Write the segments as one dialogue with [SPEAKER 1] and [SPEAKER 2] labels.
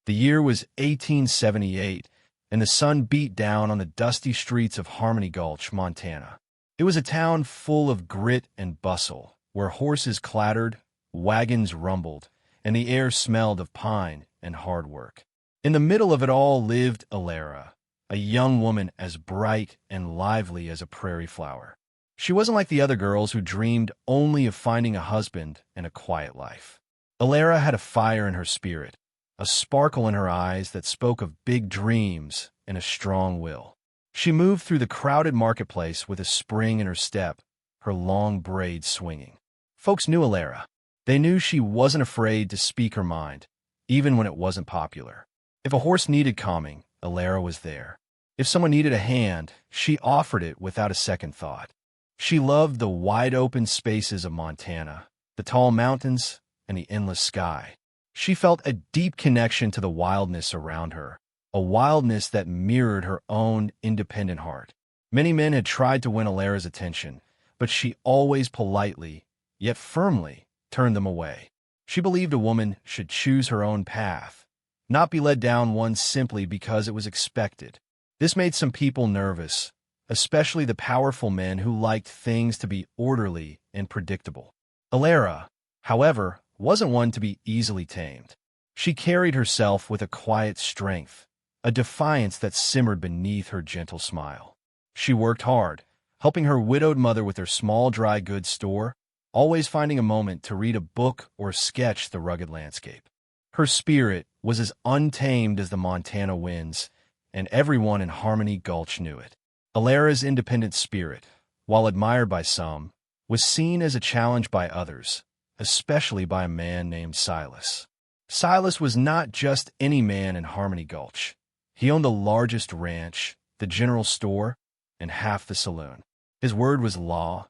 [SPEAKER 1] The year was 1878, and the sun beat down on the dusty streets of Harmony Gulch, Montana. It was a town full of grit and bustle, where horses clattered, wagons rumbled, and the air smelled of pine and hard work. In the middle of it all lived Alara, a young woman as bright and lively as a prairie flower. She wasn't like the other girls who dreamed only of finding a husband and a quiet life. Alara had a fire in her spirit, a sparkle in her eyes that spoke of big dreams and a strong will. She moved through the crowded marketplace with a spring in her step, her long braids swinging. Folks knew Alara. They knew she wasn't afraid to speak her mind, even when it wasn't popular. If a horse needed calming, Alara was there. If someone needed a hand, she offered it without a second thought. She loved the wide-open spaces of Montana, the tall mountains, and the endless sky. She felt a deep connection to the wildness around her, a wildness that mirrored her own independent heart. Many men had tried to win Alara's attention, but she always politely, yet firmly, turned them away. She believed a woman should choose her own path, not be led down one simply because it was expected. This made some people nervous, especially the powerful men who liked things to be orderly and predictable. Alara, however, wasn't one to be easily tamed. She carried herself with a quiet strength, a defiance that simmered beneath her gentle smile. She worked hard, helping her widowed mother with her small dry goods store, always finding a moment to read a book or sketch the rugged landscape. Her spirit was as untamed as the Montana winds, and everyone in Harmony Gulch knew it. Alara's independent spirit, while admired by some, was seen as a challenge by others, especially by a man named Silas. Silas was not just any man in Harmony Gulch. He owned the largest ranch, the general store, and half the saloon. His word was law,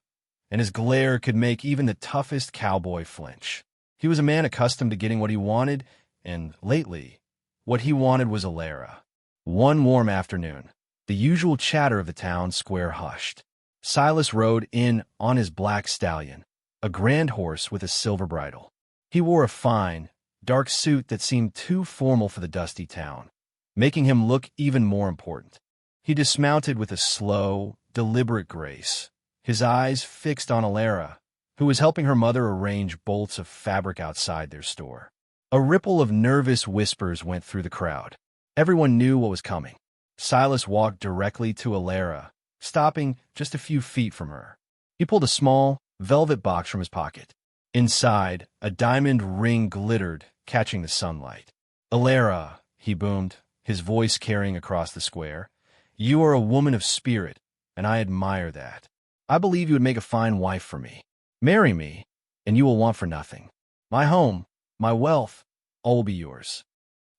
[SPEAKER 1] and his glare could make even the toughest cowboy flinch. He was a man accustomed to getting what he wanted, and lately, what he wanted was Alara. One warm afternoon, the usual chatter of the town square hushed. Silas rode in on his black stallion, a grand horse with a silver bridle. He wore a fine, dark suit that seemed too formal for the dusty town, making him look even more important. He dismounted with a slow, deliberate grace, his eyes fixed on Alara, who was helping her mother arrange bolts of fabric outside their store. A ripple of nervous whispers went through the crowd. Everyone knew what was coming. Silas walked directly to Alara, stopping just a few feet from her. He pulled a small, velvet box from his pocket. Inside, a diamond ring glittered, catching the sunlight. "Alara," he boomed, his voice carrying across the square, "you are a woman of spirit, and I admire that. I believe you would make a fine wife for me. Marry me, and you will want for nothing. My home, my wealth, all will be yours."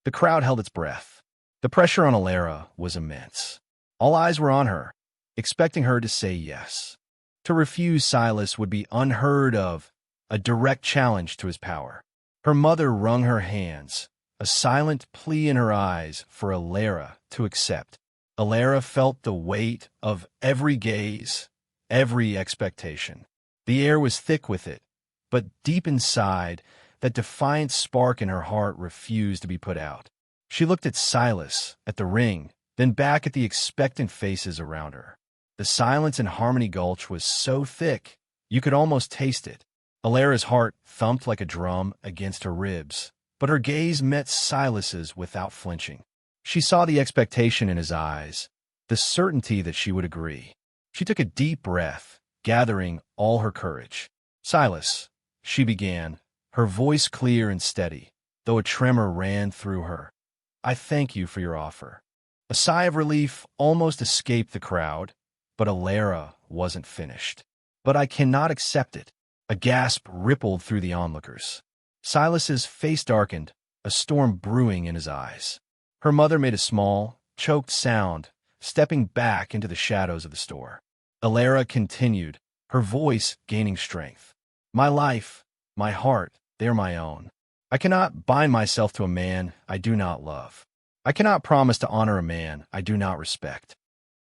[SPEAKER 1] The crowd held its breath. The pressure on Alara was immense. All eyes were on her, expecting her to say yes. To refuse Silas would be unheard of, a direct challenge to his power. Her mother wrung her hands, a silent plea in her eyes for Alara to accept. Alara felt the weight of every gaze, every expectation. The air was thick with it, but deep inside, that defiant spark in her heart refused to be put out. She looked at Silas, at the ring, then back at the expectant faces around her. The silence in Harmony Gulch was so thick, you could almost taste it. Alara's heart thumped like a drum against her ribs, but her gaze met Silas's without flinching. She saw the expectation in his eyes, the certainty that she would agree. She took a deep breath, gathering all her courage. "Silas," she began, her voice clear and steady, though a tremor ran through her, "I thank you for your offer." A sigh of relief almost escaped the crowd, but Alara wasn't finished. "But I cannot accept it." A gasp rippled through the onlookers. Silas's face darkened, a storm brewing in his eyes. Her mother made a small, choked sound, stepping back into the shadows of the store. Alara continued, her voice gaining strength. "My life, my heart, they are my own. I cannot bind myself to a man I do not love. I cannot promise to honor a man I do not respect."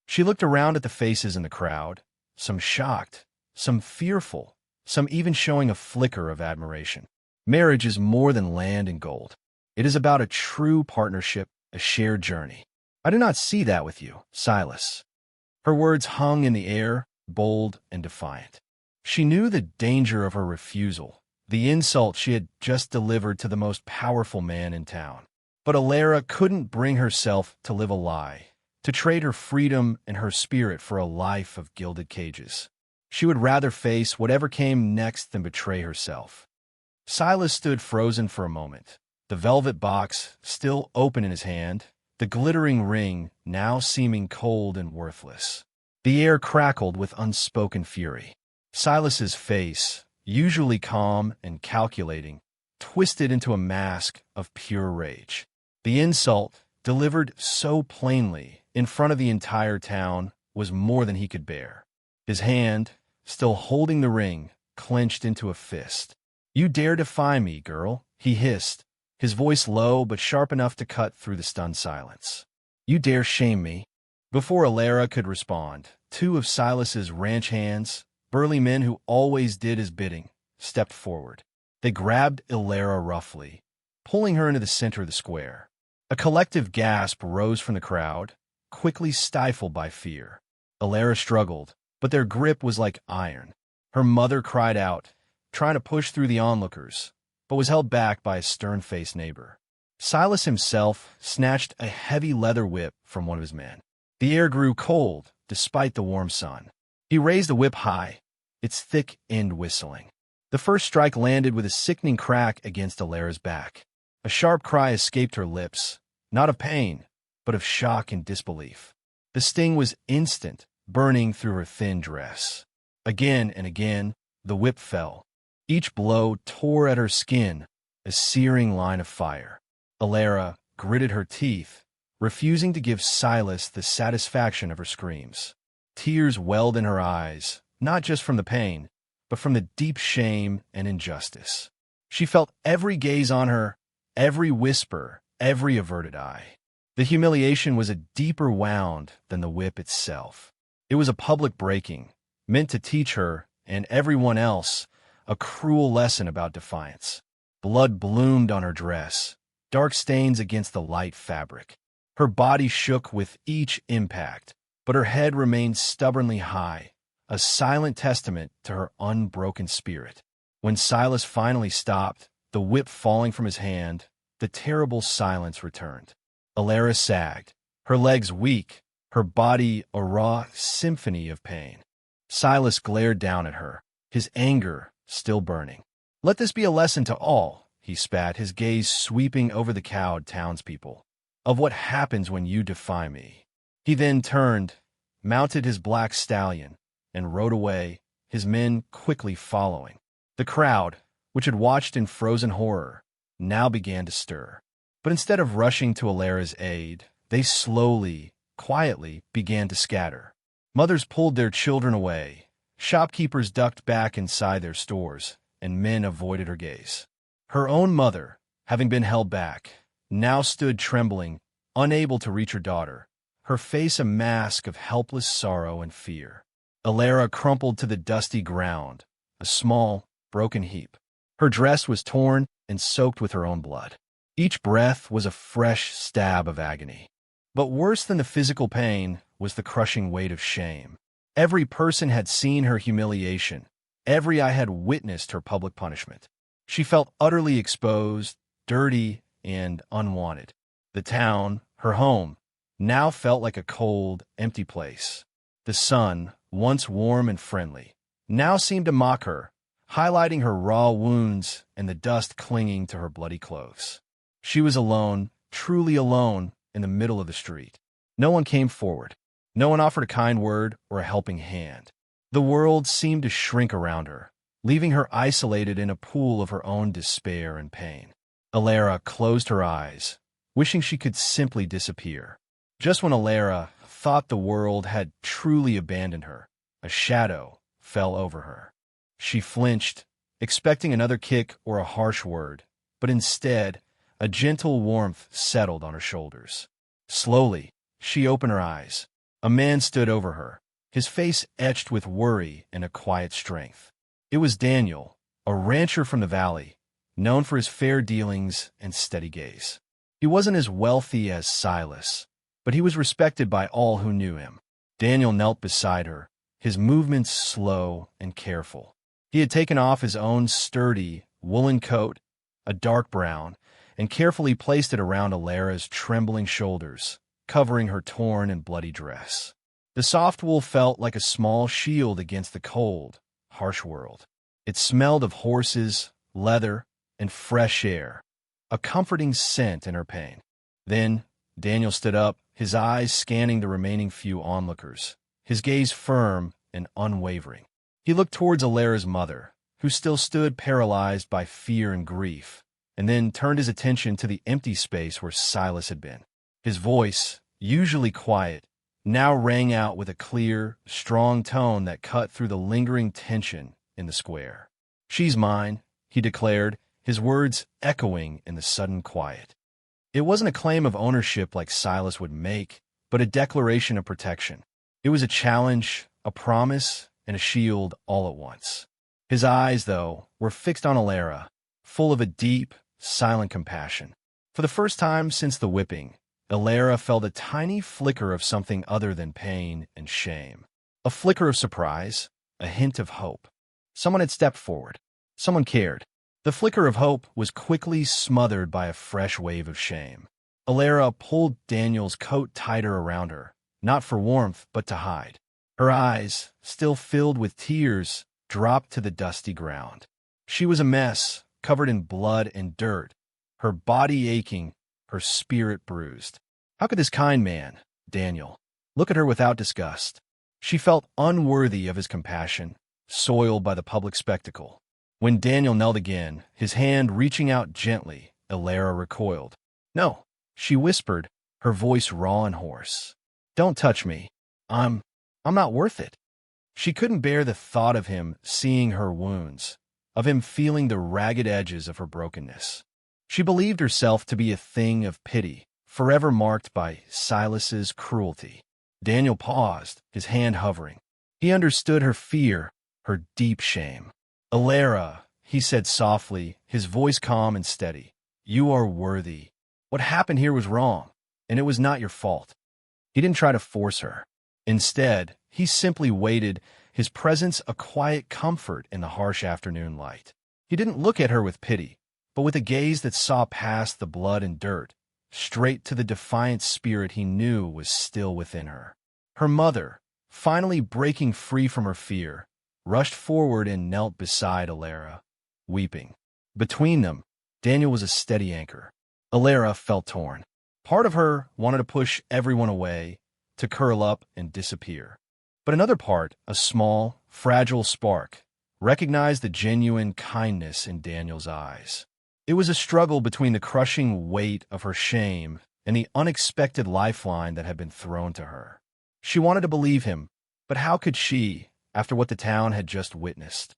[SPEAKER 1] She looked around at the faces in the crowd, some shocked, some fearful, some even showing a flicker of admiration. Marriage is more than land and gold. It is about a true partnership, a shared journey. I do not see that with you, Silas. Her words hung in the air, bold and defiant. She knew the danger of her refusal, the insult she had just delivered to the most powerful man in town. But Alara couldn't bring herself to live a lie, to trade her freedom and her spirit for a life of gilded cages. She would rather face whatever came next than betray herself. Silas stood frozen for a moment, the velvet box still open in his hand, the glittering ring now seeming cold and worthless. The air crackled with unspoken fury. Silas's face, usually calm and calculating, twisted into a mask of pure rage. The insult, delivered so plainly in front of the entire town, was more than he could bear. His hand, still holding the ring, clenched into a fist. "You dare defy me, girl," he hissed, his voice low but sharp enough to cut through the stunned silence. "You dare shame me?" Before Alara could respond, two of Silas's ranch hands, burly men who always did his bidding, stepped forward. They grabbed Alara roughly, pulling her into the center of the square. A collective gasp rose from the crowd, quickly stifled by fear. Alara struggled, but their grip was like iron. Her mother cried out, trying to push through the onlookers, but was held back by a stern-faced neighbor. Silas himself snatched a heavy leather whip from one of his men. The air grew cold, despite the warm sun. He raised the whip high, its thick end whistling. The first strike landed with a sickening crack against Alara's back. A sharp cry escaped her lips, not of pain, but of shock and disbelief. The sting was instant, burning through her thin dress. Again and again, the whip fell. Each blow tore at her skin, a searing line of fire. Alara gritted her teeth, refusing to give Silas the satisfaction of her screams. Tears welled in her eyes, not just from the pain, but from the deep shame and injustice. She felt every gaze on her, every whisper, every averted eye. The humiliation was a deeper wound than the whip itself. It was a public breaking, meant to teach her, and everyone else, a cruel lesson about defiance. Blood bloomed on her dress, dark stains against the light fabric. Her body shook with each impact, but her head remained stubbornly high, a silent testament to her unbroken spirit. When Silas finally stopped, the whip falling from his hand, the terrible silence returned. Alara sagged, her legs weak, her body a raw symphony of pain. Silas glared down at her, his anger still burning. "Let this be a lesson to all," he spat, his gaze sweeping over the cowed townspeople, "of what happens when you defy me." He then turned, mounted his black stallion, and rode away, his men quickly following. The crowd, which had watched in frozen horror, now began to stir. But instead of rushing to Alara's aid, they slowly, quietly began to scatter. Mothers pulled their children away, shopkeepers ducked back inside their stores, and men avoided her gaze. Her own mother, having been held back, now stood trembling, unable to reach her daughter, her face a mask of helpless sorrow and fear. Alara crumpled to the dusty ground, a small, broken heap. Her dress was torn and soaked with her own blood. Each breath was a fresh stab of agony. But worse than the physical pain was the crushing weight of shame. Every person had seen her humiliation. Every eye had witnessed her public punishment. She felt utterly exposed, dirty, and unwanted. The town, her home, now felt like a cold, empty place. The sun, once warm and friendly, now seemed to mock her, highlighting her raw wounds and the dust clinging to her bloody clothes. She was alone, truly alone, in the middle of the street. No one came forward. No one offered a kind word or a helping hand. The world seemed to shrink around her, leaving her isolated in a pool of her own despair and pain. Alara closed her eyes, wishing she could simply disappear. Just when Alara thought the world had truly abandoned her, a shadow fell over her. She flinched, expecting another kick or a harsh word, but instead, a gentle warmth settled on her shoulders. Slowly, she opened her eyes. A man stood over her, his face etched with worry and a quiet strength. It was Daniel, a rancher from the valley, known for his fair dealings and steady gaze. He wasn't as wealthy as Silas, but he was respected by all who knew him. Daniel knelt beside her, his movements slow and careful. He had taken off his own sturdy, woolen coat, a dark brown, and carefully placed it around Alara's trembling shoulders, covering her torn and bloody dress. The soft wool felt like a small shield against the cold, harsh world. It smelled of horses, leather, and fresh air, a comforting scent in her pain. Then Daniel stood up, his eyes scanning the remaining few onlookers, his gaze firm and unwavering. He looked towards Alara's mother, who still stood paralyzed by fear and grief, and then turned his attention to the empty space where Silas had been. His voice, usually quiet, now rang out with a clear, strong tone that cut through the lingering tension in the square. "She's mine," he declared, his words echoing in the sudden quiet. It wasn't a claim of ownership like Silas would make, but a declaration of protection. It was a challenge, a promise, and a shield all at once. His eyes, though, were fixed on Alara, full of a deep, silent compassion. For the first time since the whipping, Alara felt a tiny flicker of something other than pain and shame. A flicker of surprise, a hint of hope. Someone had stepped forward. Someone cared. The flicker of hope was quickly smothered by a fresh wave of shame. Alara pulled Daniel's coat tighter around her, not for warmth, but to hide. Her eyes, still filled with tears, dropped to the dusty ground. She was a mess, covered in blood and dirt, her body aching, her spirit bruised. How could this kind man, Daniel, look at her without disgust? She felt unworthy of his compassion, soiled by the public spectacle. When Daniel knelt again, his hand reaching out gently, Alara recoiled. "No," she whispered, her voice raw and hoarse. "Don't touch me. I'm not worth it." She couldn't bear the thought of him seeing her wounds, of him feeling the ragged edges of her brokenness. She believed herself to be a thing of pity, forever marked by Silas's cruelty. Daniel paused, his hand hovering. He understood her fear, her deep shame. "Alara," he said softly, his voice calm and steady. "You are worthy. What happened here was wrong, and it was not your fault." He didn't try to force her. Instead, he simply waited, his presence a quiet comfort in the harsh afternoon light. He didn't look at her with pity, but with a gaze that saw past the blood and dirt, straight to the defiant spirit he knew was still within her. Her mother, finally breaking free from her fear, rushed forward and knelt beside Alara, weeping. Between them, Daniel was a steady anchor. Alara felt torn. Part of her wanted to push everyone away, to curl up and disappear. But another part, a small, fragile spark, recognized the genuine kindness in Daniel's eyes. It was a struggle between the crushing weight of her shame and the unexpected lifeline that had been thrown to her. She wanted to believe him, but how could she, after what the town had just witnessed?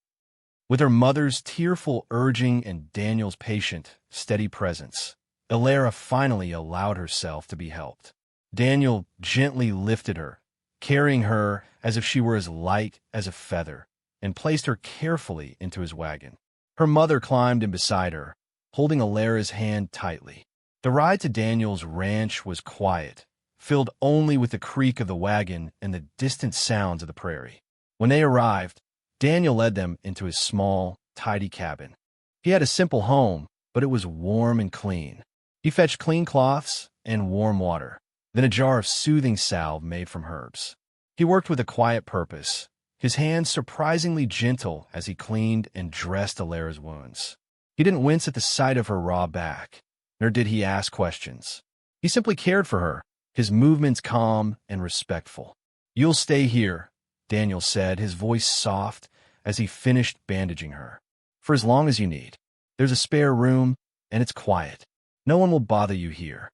[SPEAKER 1] With her mother's tearful urging and Daniel's patient, steady presence, Alara finally allowed herself to be helped. Daniel gently lifted her, carrying her as if she were as light as a feather, and placed her carefully into his wagon. Her mother climbed in beside her, holding Alara's hand tightly. The ride to Daniel's ranch was quiet, filled only with the creak of the wagon and the distant sounds of the prairie. When they arrived, Daniel led them into his small, tidy cabin. He had a simple home, but it was warm and clean. He fetched clean cloths and warm water, then a jar of soothing salve made from herbs. He worked with a quiet purpose, his hands surprisingly gentle as he cleaned and dressed Alara's wounds. He didn't wince at the sight of her raw back, nor did he ask questions. He simply cared for her, his movements calm and respectful. "You'll stay here," Daniel said, his voice soft as he finished bandaging her. "For as long as you need. There's a spare room, and it's quiet. No one will bother you here."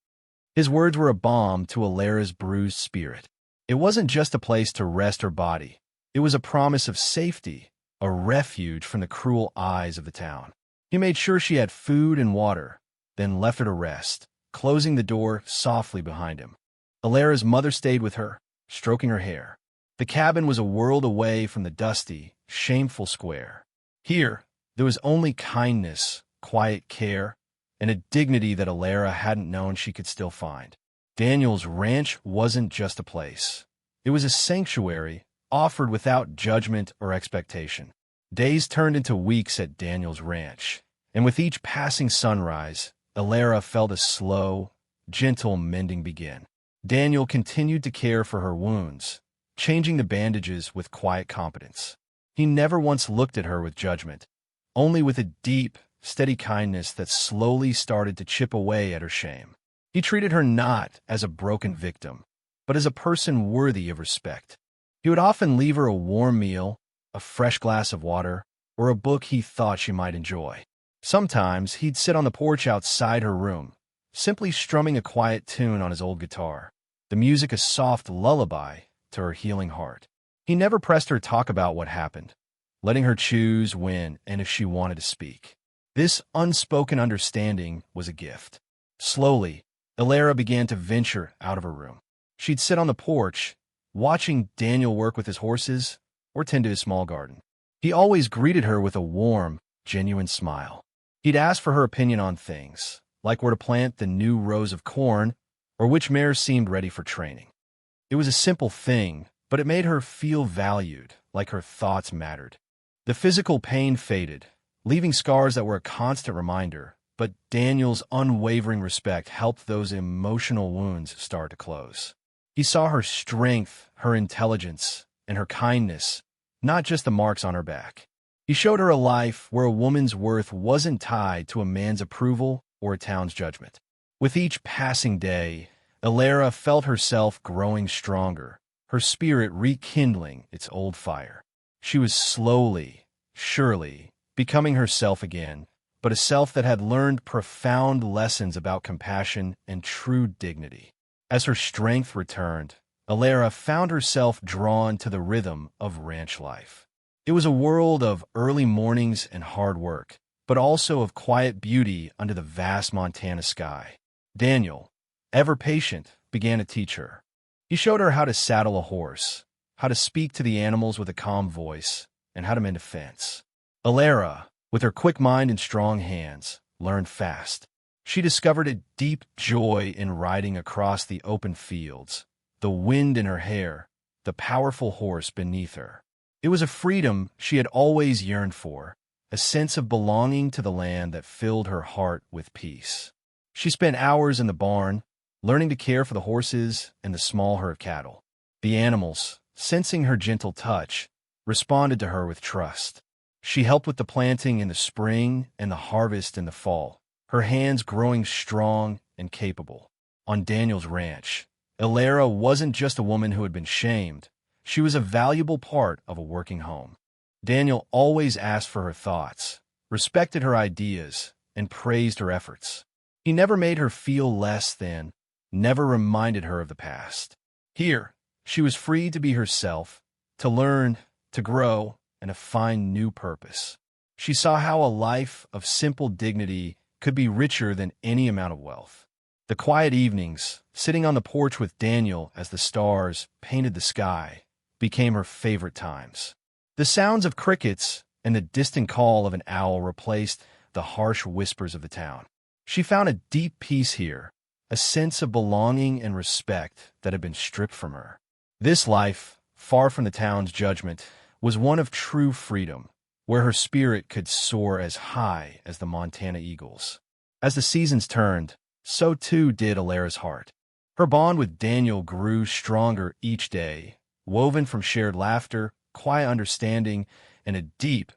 [SPEAKER 1] His words were a balm to Alara's bruised spirit. It wasn't just a place to rest her body. It was a promise of safety, a refuge from the cruel eyes of the town. He made sure she had food and water, then left her to rest, closing the door softly behind him. Alara's mother stayed with her, stroking her hair. The cabin was a world away from the dusty, shameful square. Here, there was only kindness, quiet care, and a dignity that Alara hadn't known she could still find. Daniel's ranch wasn't just a place. It was a sanctuary offered without judgment or expectation. Days turned into weeks at Daniel's ranch, and with each passing sunrise, Alara felt a slow, gentle mending begin. Daniel continued to care for her wounds, changing the bandages with quiet competence. He never once looked at her with judgment, only with a deep, steady kindness that slowly started to chip away at her shame. He treated her not as a broken victim, but as a person worthy of respect. He would often leave her a warm meal, a fresh glass of water, or a book he thought she might enjoy. Sometimes he'd sit on the porch outside her room, simply strumming a quiet tune on his old guitar, the music a soft lullaby to her healing heart. He never pressed her to talk about what happened, letting her choose when and if she wanted to speak. This unspoken understanding was a gift. Slowly, Alara began to venture out of her room. She'd sit on the porch, watching Daniel work with his horses or tend to his small garden. He always greeted her with a warm, genuine smile. He'd ask for her opinion on things, like where to plant the new rows of corn or which mare seemed ready for training. It was a simple thing, but it made her feel valued, like her thoughts mattered. The physical pain faded, leaving scars that were a constant reminder, but Daniel's unwavering respect helped those emotional wounds start to close. He saw her strength, her intelligence, and her kindness, not just the marks on her back. He showed her a life where a woman's worth wasn't tied to a man's approval or a town's judgment. With each passing day, Alara felt herself growing stronger, her spirit rekindling its old fire. She was slowly, surely, becoming herself again, but a self that had learned profound lessons about compassion and true dignity. As her strength returned, Alara found herself drawn to the rhythm of ranch life. It was a world of early mornings and hard work, but also of quiet beauty under the vast Montana sky. Daniel, ever patient, began to teach her. He showed her how to saddle a horse, how to speak to the animals with a calm voice, and how to mend a fence. Alara, with her quick mind and strong hands, learned fast. She discovered a deep joy in riding across the open fields, the wind in her hair, the powerful horse beneath her. It was a freedom she had always yearned for, a sense of belonging to the land that filled her heart with peace. She spent hours in the barn, learning to care for the horses and the small herd of cattle. The animals, sensing her gentle touch, responded to her with trust. She helped with the planting in the spring and the harvest in the fall, her hands growing strong and capable. On Daniel's ranch, Alara wasn't just a woman who had been shamed. She was a valuable part of a working home. Daniel always asked for her thoughts, respected her ideas, and praised her efforts. He never made her feel less than, never reminded her of the past. Here, she was free to be herself, to learn, to grow, and to find new purpose. She saw how a life of simple dignity could be richer than any amount of wealth. The quiet evenings, sitting on the porch with Daniel as the stars painted the sky, became her favorite times. The sounds of crickets and the distant call of an owl replaced the harsh whispers of the town. She found a deep peace here, a sense of belonging and respect that had been stripped from her. This life, far from the town's judgment, was one of true freedom, where her spirit could soar as high as the Montana eagles. As the seasons turned, so too did Alara's heart. Her bond with Daniel grew stronger each day, woven from shared laughter, quiet understanding, and a deep,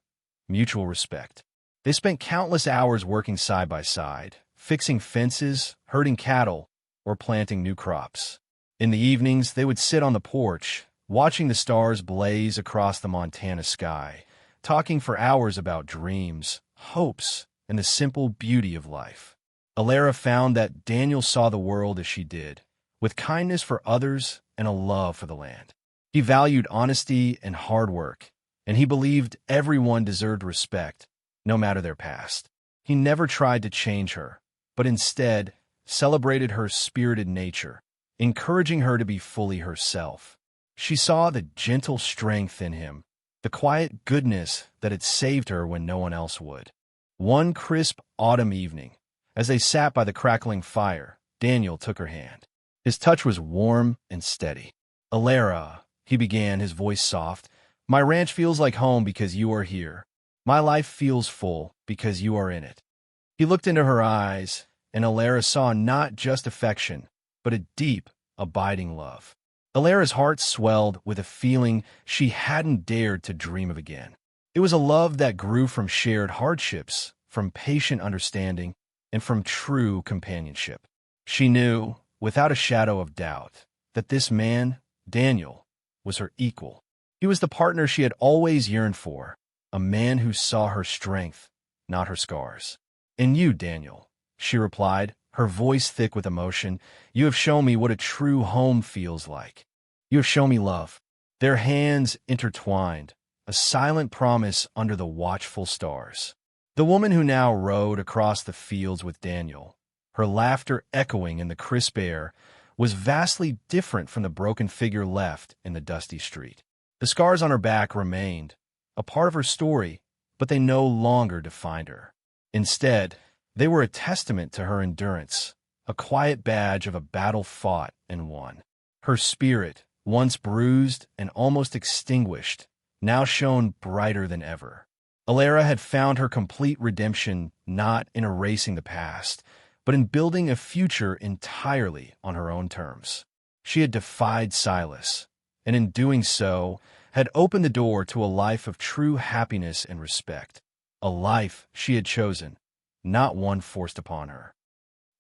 [SPEAKER 1] mutual respect. They spent countless hours working side by side, fixing fences, herding cattle, or planting new crops. In the evenings, they would sit on the porch, watching the stars blaze across the Montana sky, talking for hours about dreams, hopes, and the simple beauty of life. Alara found that Daniel saw the world as she did, with kindness for others and a love for the land. He valued honesty and hard work, and he believed everyone deserved respect, no matter their past. He never tried to change her, but instead celebrated her spirited nature, encouraging her to be fully herself. She saw the gentle strength in him, the quiet goodness that had saved her when no one else would. One crisp autumn evening, as they sat by the crackling fire, Daniel took her hand. His touch was warm and steady. "Alara," he began, his voice soft, "my ranch feels like home because you are here. My life feels full because you are in it." He looked into her eyes, and Alara saw not just affection, but a deep, abiding love. Alara's heart swelled with a feeling she hadn't dared to dream of again. It was a love that grew from shared hardships, from patient understanding, and from true companionship. She knew, without a shadow of doubt, that this man, Daniel, was her equal. He was the partner she had always yearned for, a man who saw her strength, not her scars. "And you, Daniel," she replied, her voice thick with emotion, "you have shown me what a true home feels like. You have shown me love." Their hands intertwined, a silent promise under the watchful stars. The woman who now rode across the fields with Daniel, her laughter echoing in the crisp air, was vastly different from the broken figure left in the dusty street. The scars on her back remained, a part of her story, but they no longer defined her. Instead, they were a testament to her endurance, a quiet badge of a battle fought and won. Her spirit, once bruised and almost extinguished, now shone brighter than ever. Alara had found her complete redemption not in erasing the past, but in building a future entirely on her own terms. She had defied Silas, and in doing so, had opened the door to a life of true happiness and respect, a life she had chosen, not one forced upon her.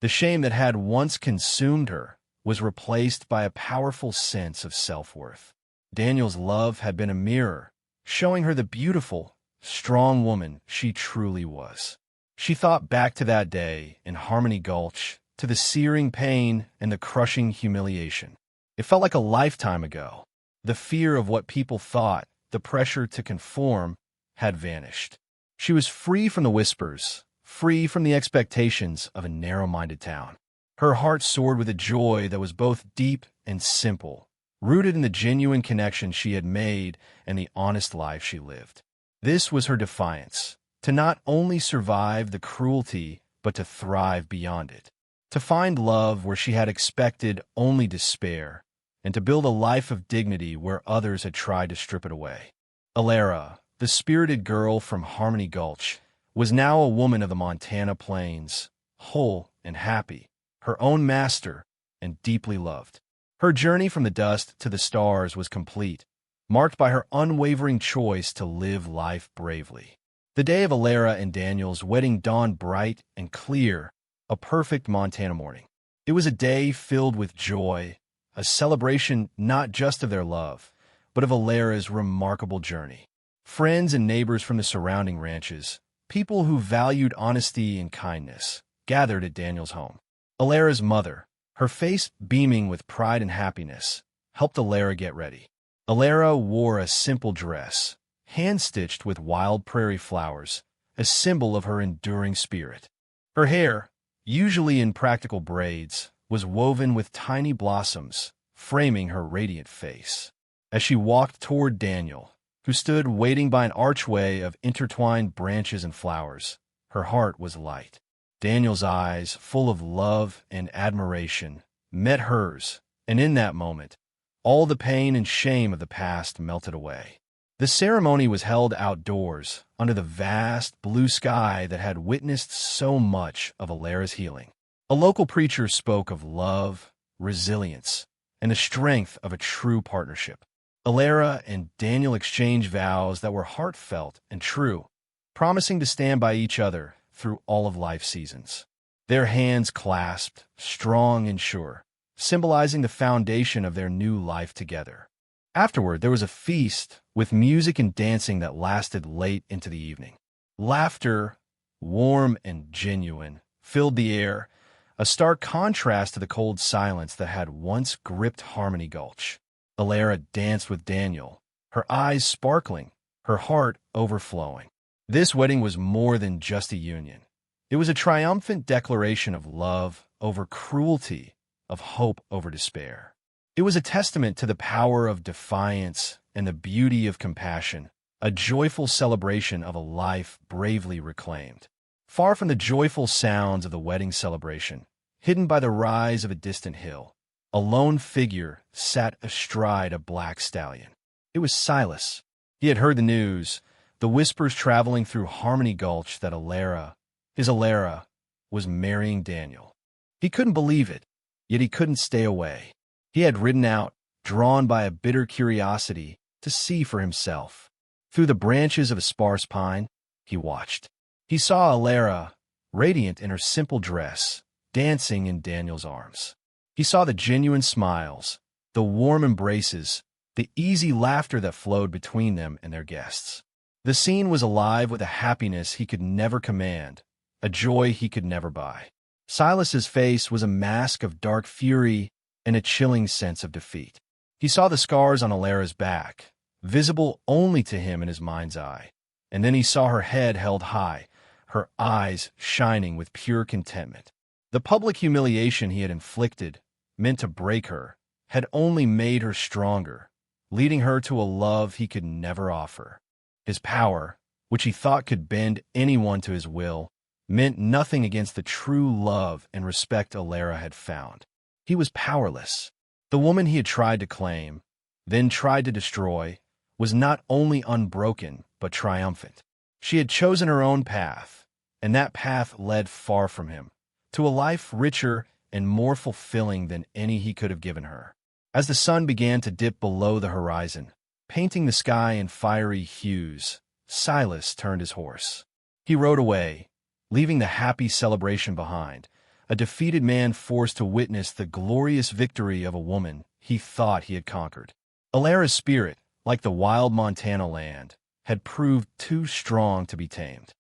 [SPEAKER 1] The shame that had once consumed her was replaced by a powerful sense of self-worth. Daniel's love had been a mirror, showing her the beautiful, strong woman she truly was. She thought back to that day in Harmony Gulch, to the searing pain and the crushing humiliation. It felt like a lifetime ago. The fear of what people thought, the pressure to conform, had vanished. She was free from the whispers, free from the expectations of a narrow-minded town. Her heart soared with a joy that was both deep and simple, rooted in the genuine connection she had made and the honest life she lived. This was her defiance, to not only survive the cruelty, but to thrive beyond it, to find love where she had expected only despair, and to build a life of dignity where others had tried to strip it away. Alara, the spirited girl from Harmony Gulch, was now a woman of the Montana plains, whole and happy, her own master, and deeply loved. Her journey from the dust to the stars was complete, marked by her unwavering choice to live life bravely. The day of Alara and Daniel's wedding dawned bright and clear, a perfect Montana morning. It was a day filled with joy, a celebration not just of their love, but of Alara's remarkable journey. Friends and neighbors from the surrounding ranches, people who valued honesty and kindness, gathered at Daniel's home. Alara's mother, her face beaming with pride and happiness, helped Alara get ready. Alara wore a simple dress, hand-stitched with wild prairie flowers, a symbol of her enduring spirit. Her hair, usually in practical braids, was woven with tiny blossoms, framing her radiant face. As she walked toward Daniel, who stood waiting by an archway of intertwined branches and flowers, her heart was light. Daniel's eyes, full of love and admiration, met hers, and in that moment, all the pain and shame of the past melted away. The ceremony was held outdoors, under the vast blue sky that had witnessed so much of Alara's healing. A local preacher spoke of love, resilience, and the strength of a true partnership. Alara and Daniel exchanged vows that were heartfelt and true, promising to stand by each other through all of life's seasons. Their hands clasped, strong and sure, symbolizing the foundation of their new life together. Afterward, there was a feast with music and dancing that lasted late into the evening. Laughter, warm and genuine, filled the air, a stark contrast to the cold silence that had once gripped Harmony Gulch. Alara danced with Daniel, her eyes sparkling, her heart overflowing. This wedding was more than just a union. It was a triumphant declaration of love over cruelty, of hope over despair. It was a testament to the power of defiance and the beauty of compassion, a joyful celebration of a life bravely reclaimed. Far from the joyful sounds of the wedding celebration, hidden by the rise of a distant hill, a lone figure sat astride a black stallion. It was Silas. He had heard the news, the whispers traveling through Harmony Gulch that his Alara, was marrying Daniel. He couldn't believe it, yet he couldn't stay away. He had ridden out, drawn by a bitter curiosity, to see for himself. Through the branches of a sparse pine, he watched. He saw Alara, radiant in her simple dress, dancing in Daniel's arms. He saw the genuine smiles, the warm embraces, the easy laughter that flowed between them and their guests. The scene was alive with a happiness he could never command, a joy he could never buy. Silas's face was a mask of dark fury and a chilling sense of defeat. He saw the scars on Alara's back, visible only to him in his mind's eye, and then he saw her head held high, her eyes shining with pure contentment. The public humiliation he had inflicted, meant to break her, had only made her stronger, leading her to a love he could never offer. His power, which he thought could bend anyone to his will, meant nothing against the true love and respect Alara had found. He was powerless. The woman he had tried to claim, then tried to destroy, was not only unbroken, but triumphant. She had chosen her own path, and that path led far from him, to a life richer and more fulfilling than any he could have given her. As the sun began to dip below the horizon, painting the sky in fiery hues, Silas turned his horse. He rode away, leaving the happy celebration behind, a defeated man forced to witness the glorious victory of a woman he thought he had conquered. Alara's spirit, like the wild Montana land, had proved too strong to be tamed.